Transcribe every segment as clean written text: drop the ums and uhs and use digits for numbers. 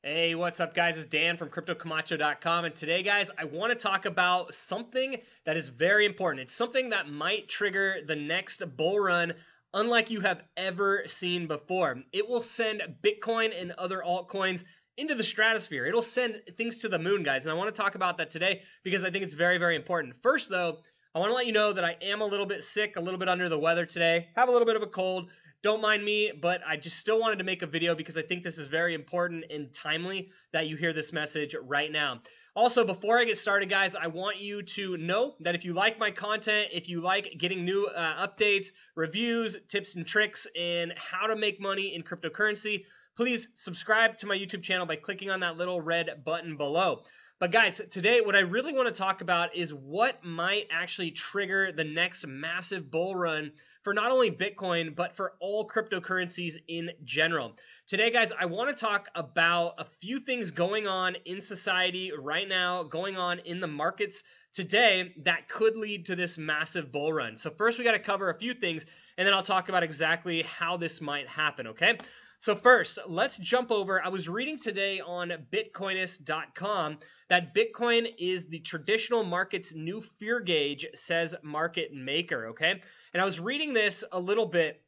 Hey, what's up, guys? It's Dan from CryptoCamacho.com. And today, guys, I want to talk about something that is very important. It's something that might trigger the next bull run unlike you have ever seen before. It will send Bitcoin and other altcoins into the stratosphere. It'll send things to the moon, guys. And I want to talk about that today because I think it's very, very important. First, though, I want to let you know that I am a little bit sick, a little bit under the weather today, have a little bit of a cold. Don't mind me, but I just still wanted to make a video because I think this is very important and timely that you hear this message right now. Also, before I get started, guys, I want you to know that if you like my content, if you like getting new updates, reviews, tips and tricks, and how to make money in cryptocurrency, please subscribe to my YouTube channel by clicking on that little red button below. But guys, today what I really want to talk about is what might actually trigger the next massive bull run for not only Bitcoin, but for all cryptocurrencies in general. Today, guys, I want to talk about a few things going on in society right now, going on in the markets today that could lead to this massive bull run. So first, we got to cover a few things, and then I'll talk about exactly how this might happen, okay? So first, let's jump over. I was reading today on Bitcoinist.com that Bitcoin is the traditional market's new fear gauge, says market maker, okay? And I was reading this a little bit,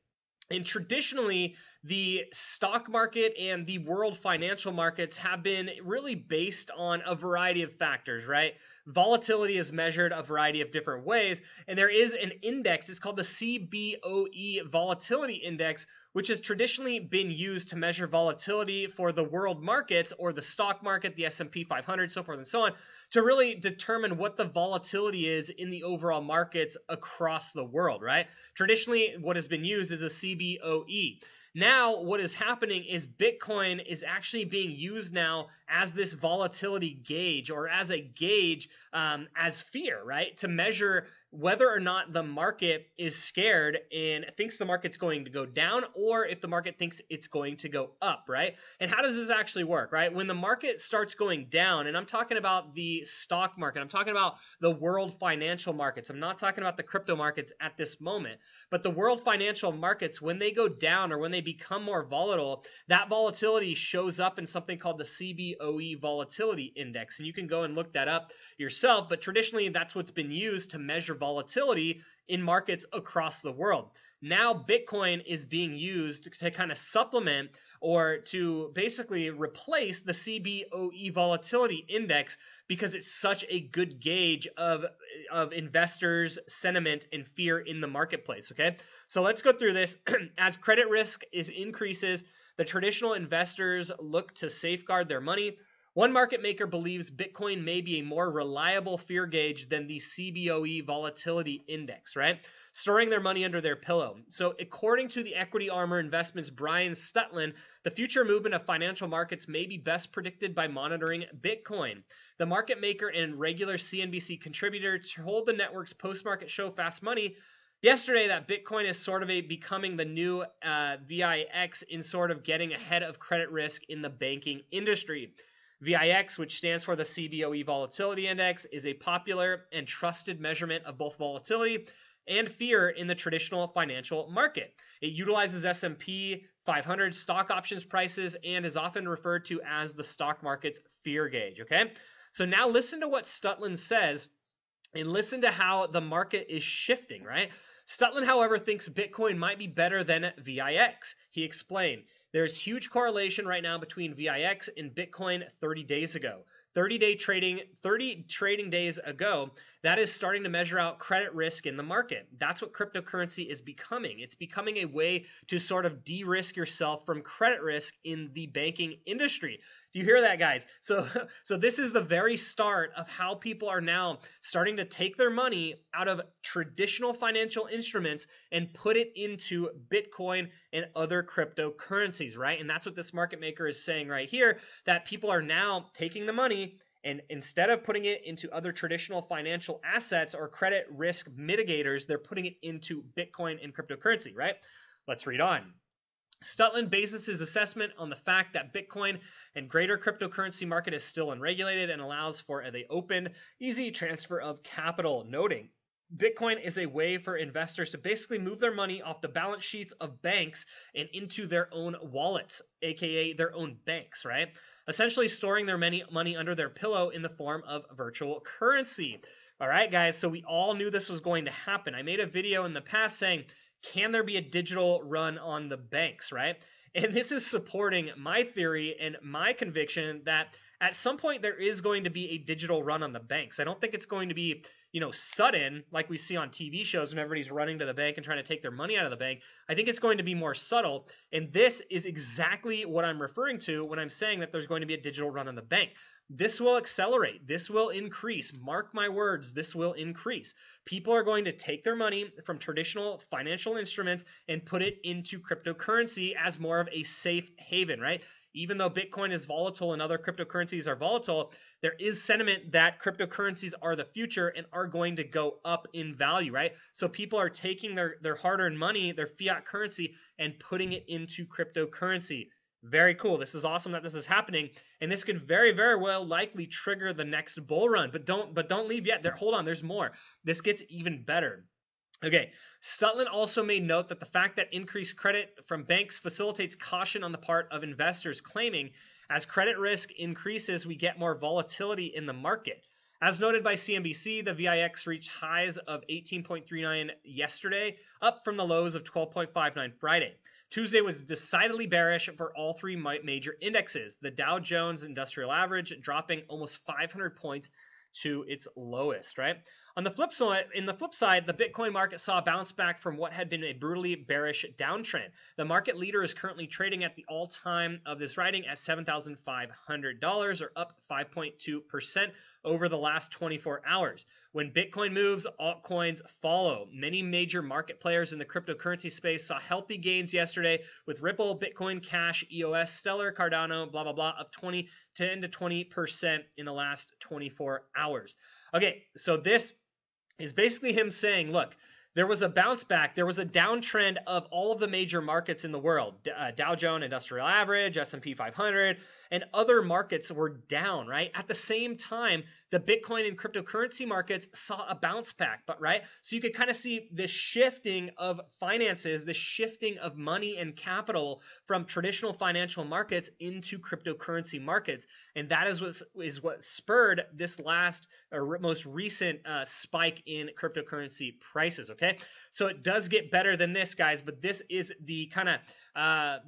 and traditionally, the stock market and the world financial markets have been really based on a variety of factors, right? Volatility is measured a variety of different ways, and there is an index. It's called the CBOE Volatility Index, which has traditionally been used to measure volatility for the world markets or the stock market, the S&P 500, so forth and so on, to really determine what the volatility is in the overall markets across the world, right? Traditionally, what has been used is a CBOE. Now, what is happening is Bitcoin is actually being used now as this volatility gauge, or as a gauge as fear, right? To measure whether or not the market is scared and thinks the market's going to go down, or if the market thinks it's going to go up, right? And how does this actually work, right? When the market starts going down, and I'm talking about the stock market, I'm talking about the world financial markets, I'm not talking about the crypto markets at this moment, but the world financial markets, when they go down or when they become more volatile, that volatility shows up in something called the CBOE Volatility Index. And you can go and look that up yourself, but traditionally that's what's been used to measure volatility in markets across the world. Now Bitcoin is being used to kind of supplement or to basically replace the CBOE Volatility Index because it's such a good gauge of investors' sentiment and fear in the marketplace, okay? So let's go through this. As credit risk increases, the traditional investors look to safeguard their money. One market maker believes Bitcoin may be a more reliable fear gauge than the CBOE Volatility Index, right? Storing their money under their pillow. So according to the Equity Armor Investments' Brian Stutland, the future movement of financial markets may be best predicted by monitoring Bitcoin. The market maker and regular CNBC contributor told the network's post-market show Fast Money yesterday that Bitcoin is sort of becoming the new VIX in sort of getting ahead of credit risk in the banking industry. VIX, which stands for the CBOE Volatility Index, is a popular and trusted measurement of both volatility and fear in the traditional financial market. It utilizes S&P 500 stock options prices and is often referred to as the stock market's fear gauge, okay? So now listen to what Stutland says and listen to how the market is shifting, right? Stutland, however, thinks Bitcoin might be better than VIX. He explained, there's huge correlation right now between VIX and Bitcoin 30 days ago. 30 trading days ago, that is starting to measure out credit risk in the market. That's what cryptocurrency is becoming. It's becoming a way to sort of de-risk yourself from credit risk in the banking industry. Do you hear that, guys? So this is the very start of how people are now starting to take their money out of traditional financial instruments and put it into Bitcoin and other cryptocurrencies, right? And that's what this market maker is saying right here, that people are now taking the money and instead of putting it into other traditional financial assets or credit risk mitigators, they're putting it into Bitcoin and cryptocurrency, right? Let's read on. Stutland bases his assessment on the fact that Bitcoin and greater cryptocurrency market is still unregulated and allows for the open, easy transfer of capital, noting Bitcoin is a way for investors to basically move their money off the balance sheets of banks and into their own wallets, aka their own banks, right? Essentially storing their money under their pillow in the form of virtual currency. All right, guys, so we all knew this was going to happen. I made a video in the past saying, can there be a digital run on the banks, right? And this is supporting my theory and my conviction that at some point there is going to be a digital run on the banks. I don't think it's going to be, sudden like we see on TV shows when everybody's running to the bank and trying to take their money out of the bank. I think it's going to be more subtle. And this is exactly what I'm referring to when I'm saying that there's going to be a digital run on the bank. This will accelerate. This will increase. Mark my words, this will increase. People are going to take their money from traditional financial instruments and put it into cryptocurrency as more of a safe haven, right? Even though Bitcoin is volatile and other cryptocurrencies are volatile, there is sentiment that cryptocurrencies are the future and are going to go up in value, right? So people are taking their hard-earned money, their fiat currency, and putting it into cryptocurrency. Very cool. This is awesome that this is happening, and this could very, very well likely trigger the next bull run. But don't leave yet. Hold on, there's more. This gets even better. Okay, Stutland also made note that the fact that increased credit from banks facilitates caution on the part of investors, claiming as credit risk increases, we get more volatility in the market. As noted by CNBC, the VIX reached highs of 18.39 yesterday, up from the lows of 12.59 Friday. Tuesday was decidedly bearish for all three major indexes, the Dow Jones Industrial Average dropping almost 500 points to its lowest, right? On the flip side, the Bitcoin market saw a bounce back from what had been a brutally bearish downtrend. The market leader is currently trading at the all-time of this writing at $7,500, or up 5.2% over the last 24 hours. When Bitcoin moves, altcoins follow. Many major market players in the cryptocurrency space saw healthy gains yesterday, with Ripple, Bitcoin Cash, EOS, Stellar, Cardano, blah, blah, blah, up 10 to 20% in the last 24 hours. Okay, so this is basically him saying, look, there was a bounce back. There was a downtrend of all of the major markets in the world. Dow Jones Industrial Average, S&P 500, and other markets were down, right? At the same time, the Bitcoin and cryptocurrency markets saw a bounce back, but right? So you could kind of see this shifting of finances, this shifting of money and capital from traditional financial markets into cryptocurrency markets. And that is what spurred this last or most recent spike in cryptocurrency prices, okay? So it does get better than this, guys, but this is the kind of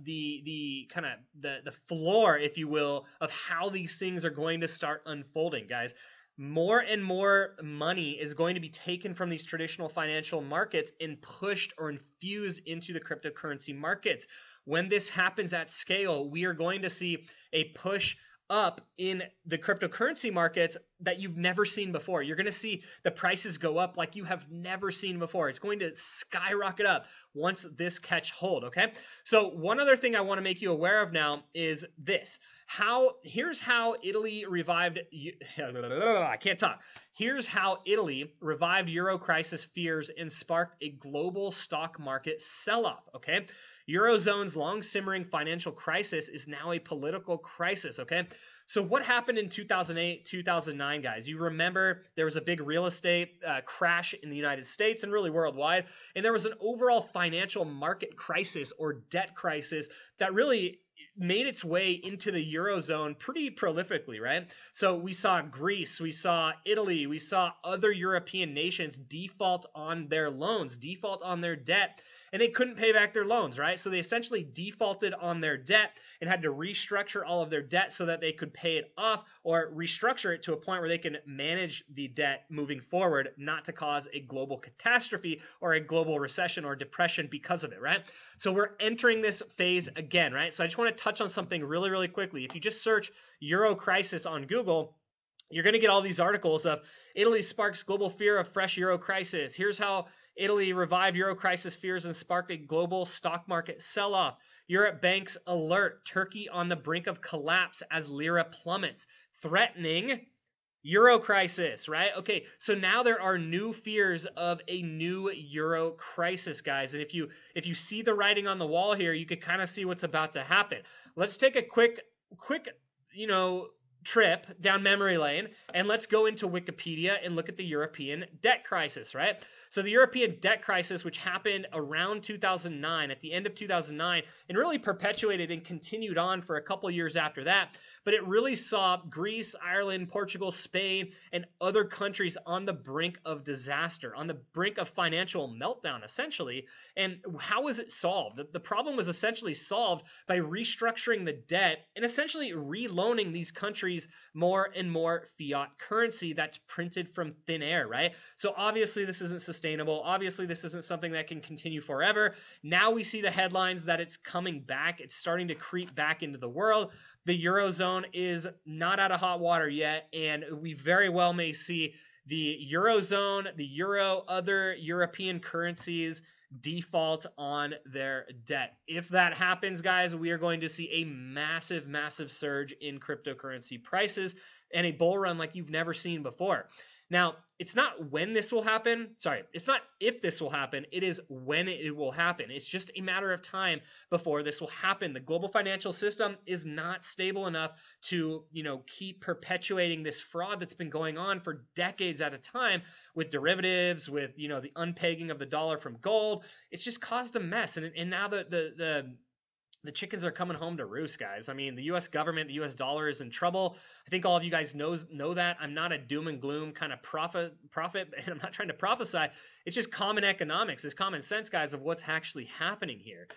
the floor, if you will, of how these things are going to start unfolding, guys. More and more money is going to be taken from these traditional financial markets and pushed or infused into the cryptocurrency markets. When this happens at scale, we are going to see a push up in the cryptocurrency markets that you've never seen before. You're going to see the prices go up like you have never seen before. It's going to skyrocket up once this catch hold, okay? So one other thing I want to make you aware of now is this. Here's how Italy revived I can't talk. Here's how Italy revived Euro crisis fears and sparked a global stock market sell-off, okay? Eurozone's long-simmering financial crisis is now a political crisis, okay? So what happened in 2008, 2009, guys? You remember there was a big real estate crash in the United States and really worldwide, and there was an overall financial market crisis or debt crisis that really made its way into the Eurozone pretty prolifically, right? So we saw Greece, we saw Italy, we saw other European nations default on their loans, default on their debt, and they couldn't pay back their loans, right? So they essentially defaulted on their debt and had to restructure all of their debt so that they could pay it off or restructure it to a point where they can manage the debt moving forward, not to cause a global catastrophe or a global recession or depression because of it, right? So we're entering this phase again, right? So I just want to touch on something really, really quickly. If you just search Euro crisis on Google, you're going to get all these articles of Italy sparks global fear of fresh Euro crisis. Here's how Italy revived Euro crisis fears and sparked a global stock market sell-off. Europe banks alert Turkey on the brink of collapse as lira plummets, threatening Euro crisis, right? Okay, so now there are new fears of a new Euro crisis, guys. And if you see the writing on the wall here, you could kind of see what's about to happen. Let's take a quick, trip down memory lane and let's go into Wikipedia and look at the European debt crisis, right? So the European debt crisis, which happened around 2009, at the end of 2009, and really perpetuated and continued on for a couple years after that. But it really saw Greece, Ireland, Portugal, Spain, and other countries on the brink of disaster, on the brink of financial meltdown, essentially. And how was it solved? The problem was essentially solved by restructuring the debt and essentially reloaning these countries more and more fiat currency that's printed from thin air, right? So obviously this isn't sustainable. Obviously this isn't something that can continue forever. Now we see the headlines that it's coming back. It's starting to creep back into the world. The Eurozone is not out of hot water yet, and we very well may see the Eurozone, the Euro, other European currencies default on their debt. If that happens, guys, we are going to see a massive, massive surge in cryptocurrency prices and a bull run like you've never seen before. Now, it's not when this will happen. Sorry, it's not if this will happen. It is when it will happen. It's just a matter of time before this will happen. The global financial system is not stable enough to, keep perpetuating this fraud that's been going on for decades at a time with derivatives, with, the unpegging of the dollar from gold. It's just caused a mess. And now the chickens are coming home to roost, guys. I mean, the U.S. government, the U.S. dollar is in trouble. I think all of you guys know that. I'm not a doom and gloom kind of prophet, and I'm not trying to prophesy. It's just common economics. It's common sense, guys, of what's actually happening here.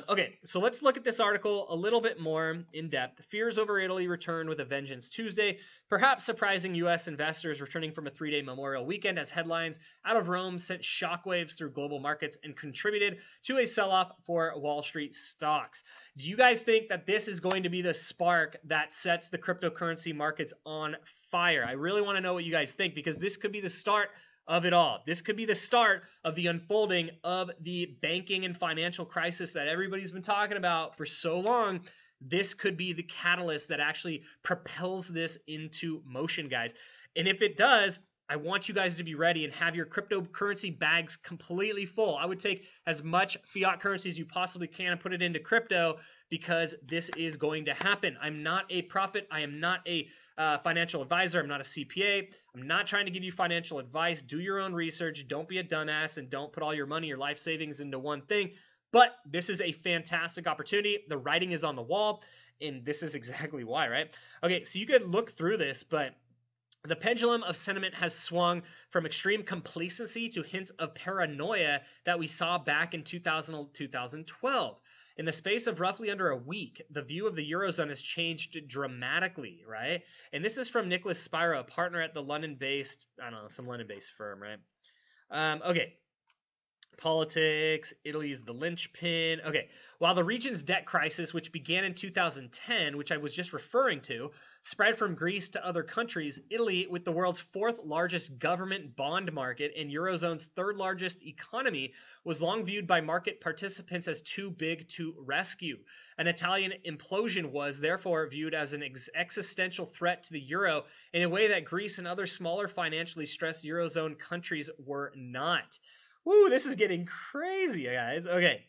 Okay, so let's look at this article a little bit more in depth. Fears over Italy returned with a vengeance Tuesday, perhaps surprising U.S. investors returning from a 3-day Memorial weekend as headlines out of Rome sent shockwaves through global markets and contributed to a sell-off for Wall Street stocks. Do you guys think that this is going to be the spark that sets the cryptocurrency markets on fire? I really want to know what you guys think, because this could be the start of it all. This could be the start of the unfolding of the banking and financial crisis that everybody's been talking about for so long. This could be the catalyst that actually propels this into motion, guys. And if it does, I want you guys to be ready and have your cryptocurrency bags completely full. I would take as much fiat currency as you possibly can and put it into crypto, because this is going to happen. I'm not a prophet. I am not a financial advisor. I'm not a CPA. I'm not trying to give you financial advice. Do your own research. Don't be a dumbass and don't put all your money, your life savings into one thing. But this is a fantastic opportunity. The writing is on the wall, and this is exactly why, right? Okay, so you could look through this, but the pendulum of sentiment has swung from extreme complacency to hints of paranoia that we saw back in 2012. In the space of roughly under a week, the view of the Eurozone has changed dramatically, right? And this is from Nicholas Spiro, a partner at the London-based, some London-based firm, right? Okay. Politics, Italy is the linchpin. Okay, while the region's debt crisis, which began in 2010, which I was just referring to, spread from Greece to other countries, Italy, with the world's 4th largest government bond market and Eurozone's 3rd largest economy, was long viewed by market participants as too big to rescue. An Italian implosion was therefore viewed as an existential threat to the euro in a way that Greece and other smaller financially stressed Eurozone countries were not. Woo, this is getting crazy, guys. Okay.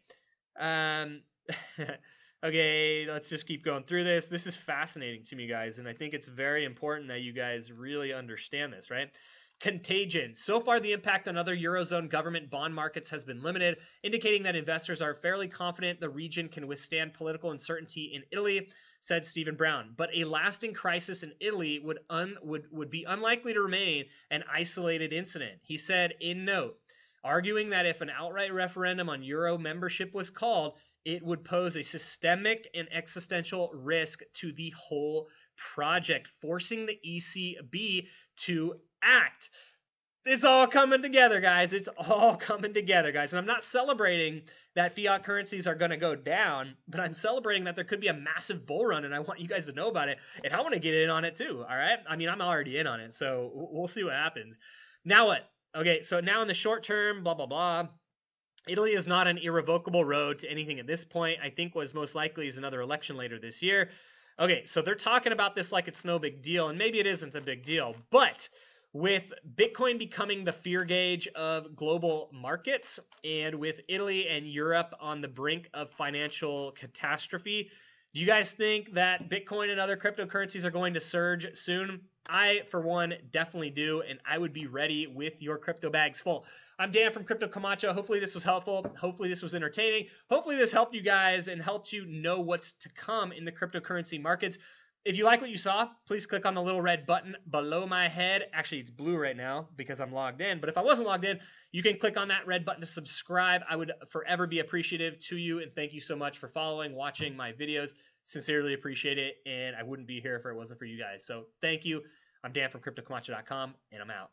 Okay, let's just keep going through this. This is fascinating to me, guys, and I think it's very important that you guys really understand this, right? Contagion. So far, the impact on other Eurozone government bond markets has been limited, indicating that investors are fairly confident the region can withstand political uncertainty in Italy, said Stephen Brown. But a lasting crisis in Italy would be unlikely to remain an isolated incident. He said in note, arguing that if an outright referendum on Euro membership was called, it would pose a systemic and existential risk to the whole project, forcing the ECB to act. It's all coming together, guys. It's all coming together, guys. And I'm not celebrating that fiat currencies are going to go down, but I'm celebrating that there could be a massive bull run, and I want you guys to know about it. And I want to get in on it too, all right? I mean, I'm already in on it, so we'll see what happens. Now what? Okay, so now in the short term, blah, blah, blah. Italy is not an irrevocable road to anything at this point. I think what's most likely is another election later this year. Okay, so they're talking about this like it's no big deal, and maybe it isn't a big deal. But with Bitcoin becoming the fear gauge of global markets, and with Italy and Europe on the brink of financial catastrophe, Do you guys think that Bitcoin and other cryptocurrencies are going to surge soon? I, for one, definitely do, and I would be ready with your crypto bags full. I'm Dan from Crypto Camacho. Hopefully this was helpful. Hopefully this was entertaining. Hopefully this helped you guys and helped you know what's to come in the cryptocurrency markets. If you like what you saw, please click on the little red button below my head. Actually, it's blue right now because I'm logged in. But if I wasn't logged in, you can click on that red button to subscribe. I would forever be appreciative to you. And thank you so much for following, watching my videos. Sincerely appreciate it. And I wouldn't be here if it wasn't for you guys. So thank you. I'm Dan from CryptoCamacho.com, and I'm out.